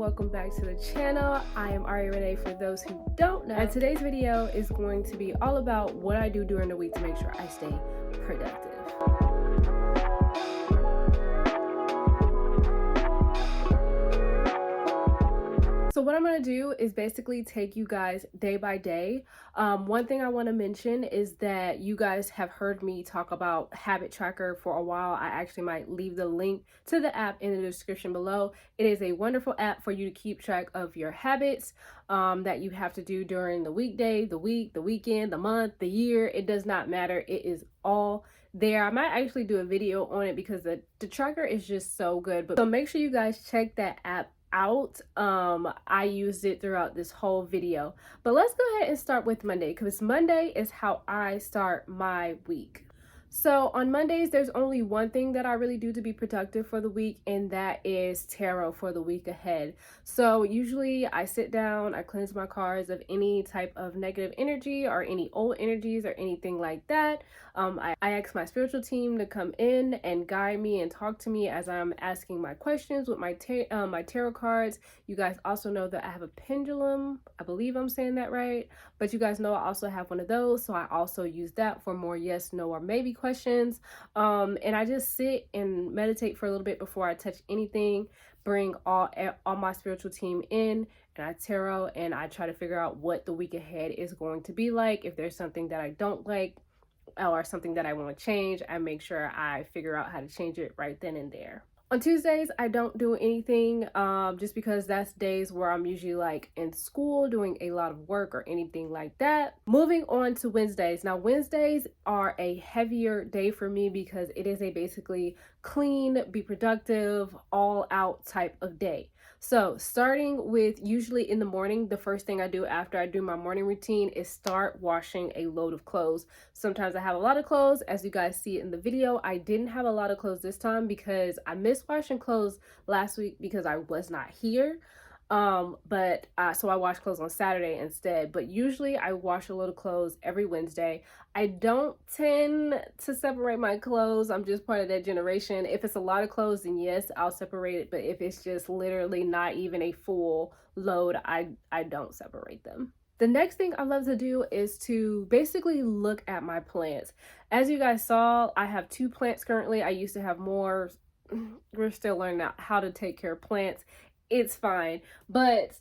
welcome back to the channel. I am Ari Renee for those who don't know, and today's video is going to be all about what I do during the week to make sure I stay productive. So what I'm going to do is basically take you guys day by day. One thing I want to mention is that you guys have heard me talk about Habit Tracker for a while. I actually might leave the link to the app in the description below. It is a wonderful app for you to keep track of your habits that you have to do during the weekday, the week, the weekend, the month, the year. It does not matter. It is all there. I might actually do a video on it because the tracker is just so good. But so make sure you guys check that app out. I used it throughout this whole video, but let's go ahead and start with Monday, because Monday is how I start my week. So on Mondays, there's only one thing that I really do to be productive for the week, and that is tarot for the week ahead. So usually I sit down, I cleanse my cards of any type of negative energy or any old energies or anything like that. I ask my spiritual team to come in and guide me and talk to me as I'm asking my questions with my tarot cards. You guys also know that I have a pendulum. I believe I'm saying that right. But you guys know I also have one of those. So I also use that for more yes, no, or maybe questions. And I just sit and meditate for a little bit before I touch anything, bring all my spiritual team in, and I tarot, and I try to figure out what the week ahead is going to be like. If there's something that I don't like, or something that I want to change, I make sure I figure out how to change it right then and there. On Tuesdays, I don't do anything just because that's days where I'm usually like in school doing a lot of work or anything like that. Moving on to Wednesdays. Now, Wednesdays are a heavier day for me because it is a basically clean, be productive, all out type of day. So starting with usually in the morning, the first thing I do after I do my morning routine is start washing a load of clothes. Sometimes I have a lot of clothes. As you guys see in the video, I didn't have a lot of clothes this time because I missed washing clothes last week because I was not here. So I wash clothes on Saturday instead, but usually I wash a load of clothes every Wednesday. I don't tend to separate my clothes. I'm just part of that generation. If it's a lot of clothes, then yes, I'll separate it. But if it's just literally not even a full load, I don't separate them. The next thing I love to do is to basically look at my plants. As you guys saw, I have 2 plants currently. I used to have more. We're still learning out how to take care of plants. It's fine, but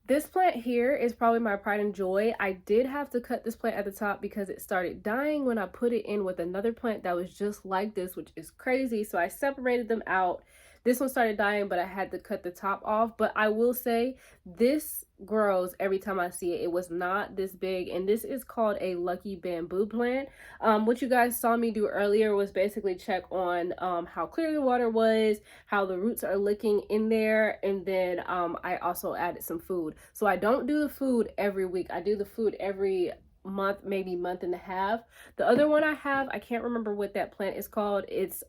this plant here is probably my pride and joy. I did have to cut this plant at the top because it started dying when I put it in with another plant that was just like this, which is crazy. So I separated them out. This one started dying, but I had to cut the top off. But I will say this grows every time I see it. It was not this big, and this is called a lucky bamboo plant. What you guys saw me do earlier was basically check on how clear the water was, how the roots are licking in there, and then I also added some food. So I don't do the food every week. I do the food every month, maybe month and a half. The other one I have, I can't remember what that plant is called. It's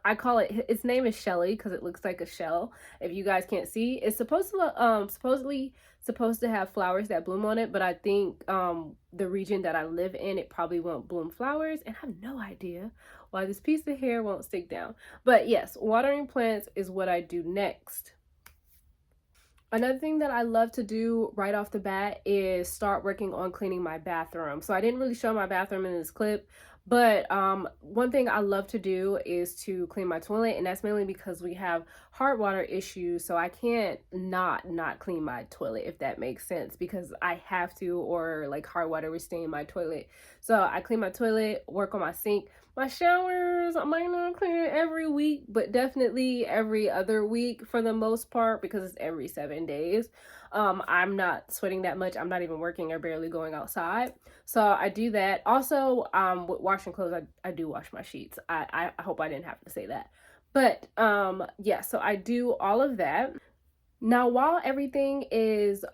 I call it, its name is Shelly because it looks like a shell. If you guys can't see, it's supposed to supposedly supposed to have flowers that bloom on it, but I think the region that I live in, it probably won't bloom flowers, and I have no idea why this piece of hair won't stick down. But yes, watering plants is what I do next. Another thing that I love to do right off the bat is start working on cleaning my bathroom. So I didn't really show my bathroom in this clip, but one thing I love to do is to clean my toilet, and that's mainly because we have hard water issues. So I can't not clean my toilet, if that makes sense, because I have to, or like hard water will stain my toilet. So I clean my toilet, work on my sink. My showers, I might not clean it every week, but definitely every other week for the most part, because it's every 7 days. I'm not sweating that much. I'm not even working or barely going outside. So I do that. Also, with washing clothes, I do wash my sheets. I hope I didn't have to say that. But yeah, so I do all of that. Now, while everything is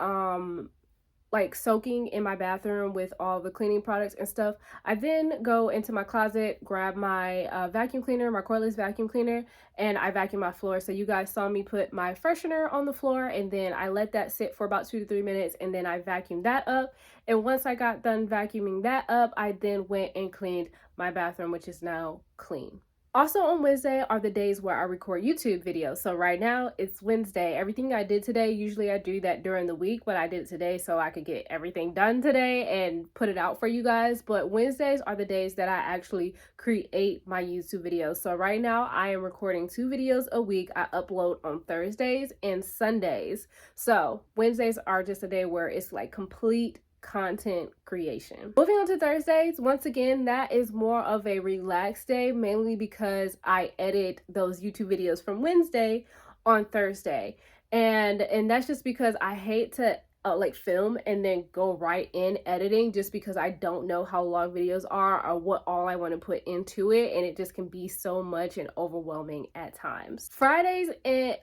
like soaking in my bathroom with all the cleaning products and stuff, I then go into my closet, grab my vacuum cleaner, my cordless vacuum cleaner, and I vacuum my floor. So you guys saw me put my freshener on the floor, and then I let that sit for about 2 to 3 minutes, and then I vacuumed that up. And once I got done vacuuming that up, I then went and cleaned my bathroom, which is now clean. Also on Wednesday are the days where I record YouTube videos. So right now it's Wednesday. Everything I did today, usually I do that during the week, but I did it today so I could get everything done today and put it out for you guys. But Wednesdays are the days that I actually create my YouTube videos. So right now I am recording 2 videos a week. I upload on Thursdays and Sundays. So Wednesdays are just a day where it's like complete content creation. Moving on to Thursdays, once again, that is more of a relaxed day, mainly because I edit those YouTube videos from Wednesday on Thursday. And that's just because I hate to like film and then go right in editing, just because I don't know how long videos are or what all I want to put into it, and it just can be so much and overwhelming at times. Fridays and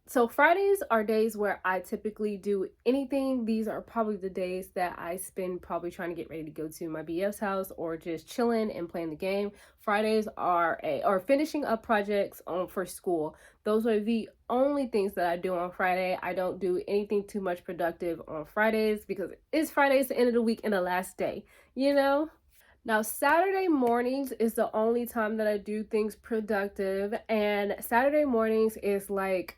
so Fridays are days where I typically do anything. These are probably the days that I spend probably trying to get ready to go to my BF's house or just chilling and playing the game. Fridays are finishing up projects for school. Those are the only things that I do on Friday. I don't do anything too much productive on Fridays because it's Fridays, the end of the week and the last day, you know? Now, Saturday mornings is the only time that I do things productive, and Saturday mornings is like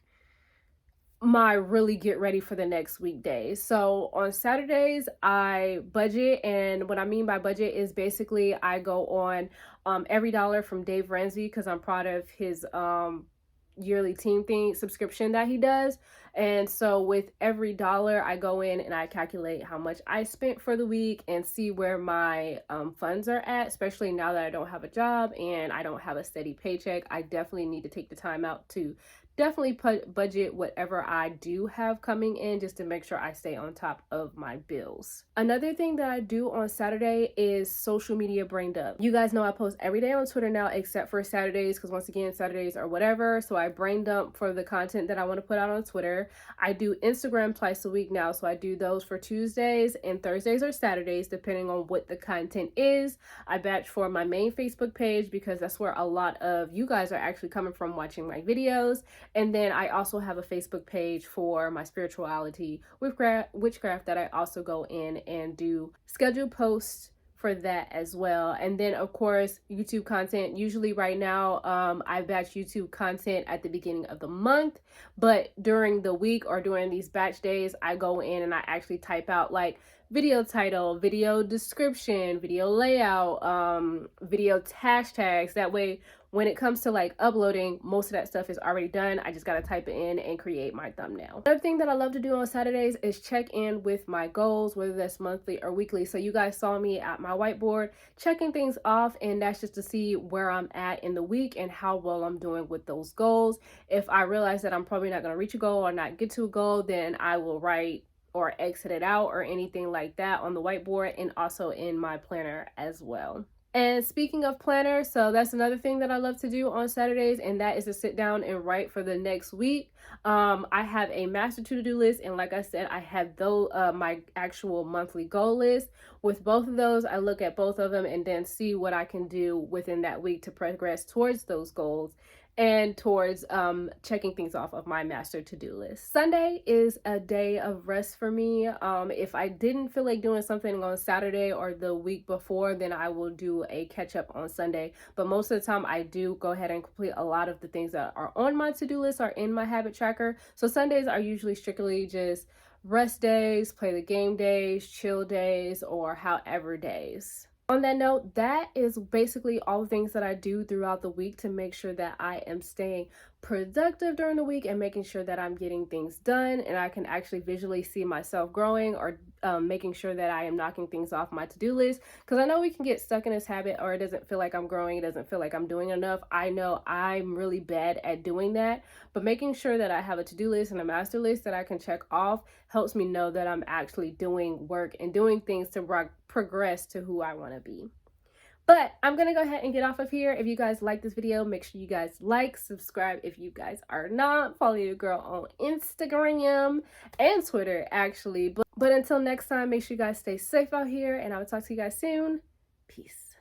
my really get ready for the next weekdays. So on Saturdays I budget, and what I mean by budget is basically I go on Every Dollar from Dave Ramsey because I'm proud of his yearly team thing subscription that he does. And so with Every Dollar I go in and I calculate how much I spent for the week and see where my funds are at, especially now that I don't have a job and I don't have a steady paycheck. I definitely need to take the time out to definitely budget whatever I do have coming in, just to make sure I stay on top of my bills. Another thing that I do on Saturday is social media brain dump. You guys know I post every day on Twitter now except for Saturdays, because once again Saturdays are whatever, so I brain dump for the content that I want to put out on Twitter. I do Instagram twice a week now, so I do those for Tuesdays and Thursdays or Saturdays depending on what the content is. I batch for my main Facebook page because that's where a lot of you guys are actually coming from watching my videos. And then I also have a Facebook page for my spirituality witchcraft that I also go in and do scheduled posts for that as well. And then of course YouTube content. Usually right now I batch YouTube content at the beginning of the month, but during the week or during these batch days I go in and I actually type out like video title, video description, video layout, video hashtags. That way when it comes to like uploading, most of that stuff is already done. I just got to type it in and create my thumbnail. Another thing that I love to do on Saturdays is check in with my goals, whether that's monthly or weekly. So you guys saw me at my whiteboard checking things off, and that's just to see where I'm at in the week and how well I'm doing with those goals. If I realize that I'm probably not going to reach a goal or not get to a goal, then I will write or exit it out or anything like that on the whiteboard, and also in my planner as well. And speaking of planner, so that's another thing that I love to do on Saturdays, and that is to sit down and write for the next week. I have a master to-do list, and like I said, I have my actual monthly goal list. With both of those, I look at both of them and then see what I can do within that week to progress towards those goals and towards checking things off of my master to-do list. Sunday is a day of rest for me. If I didn't feel like doing something on Saturday or the week before, then I will do a catch-up on Sunday. But most of the time I do go ahead and complete a lot of the things that are on my to-do list are in my habit tracker. So Sundays are usually strictly just rest days, play the game days, chill days, or however days. On that note, that is basically all the things that I do throughout the week to make sure that I am staying productive during the week and making sure that I'm getting things done and I can actually visually see myself growing, or making sure that I am knocking things off my to-do list. Because I know we can get stuck in this habit, or it doesn't feel like I'm growing, it doesn't feel like I'm doing enough. I know I'm really bad at doing that, but making sure that I have a to-do list and a master list that I can check off helps me know that I'm actually doing work and doing things to progress to who I want to be. But I'm going to go ahead and get off of here. If you guys like this video, make sure you guys like, subscribe if you guys are not. Follow your girl on Instagram and Twitter, actually. But until next time, make sure you guys stay safe out here, and I will talk to you guys soon. Peace.